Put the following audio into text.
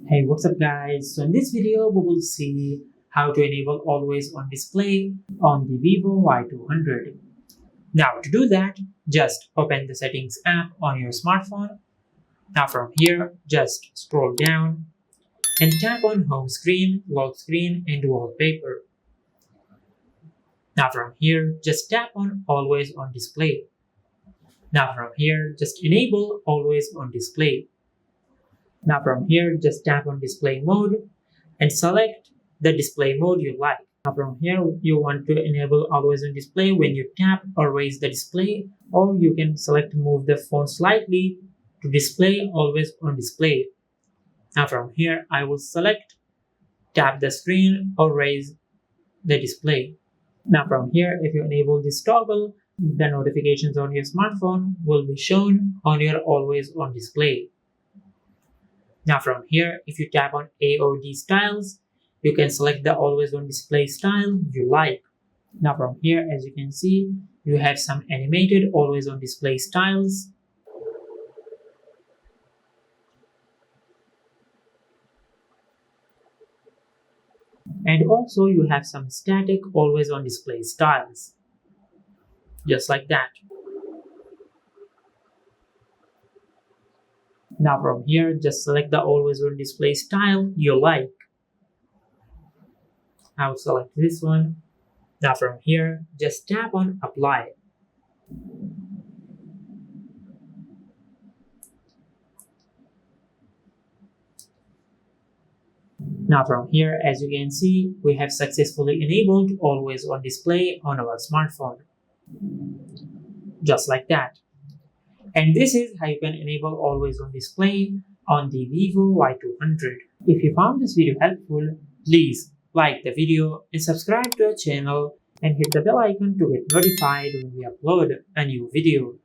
Hey, what's up guys? So in this video we will see how to enable always on display on the Vivo Y200. Now to do that, just open the settings app on your smartphone. Now from here, just scroll down and tap on home screen, lock screen and wallpaper. Now from here, just tap on always on display. Now from here, just enable always on display. Now from here, just tap on display mode and select the display mode you like. Now from here, you want to enable always on display when you tap or raise the display, or you can select move the phone slightly to display always on display. Now from here, I will select tap the screen or raise the display. Now from here, if you enable this toggle, the notifications on your smartphone will be shown on your always on display. Now from here, if you tap on AOD styles, you can select the always on display style you like. Now from here, as you can see, you have some animated always on display styles. And also you have some static always on display styles. Just like that. Now from here, just select the always on display style you like. I will select this one. Now from here, just tap on apply. Now from here, as you can see, we have successfully enabled always on display on our smartphone. Just like that. And this is how you can enable always on display on the Vivo Y200. If you found this video helpful, please like the video and subscribe to our channel and hit the bell icon to get notified when we upload a new video.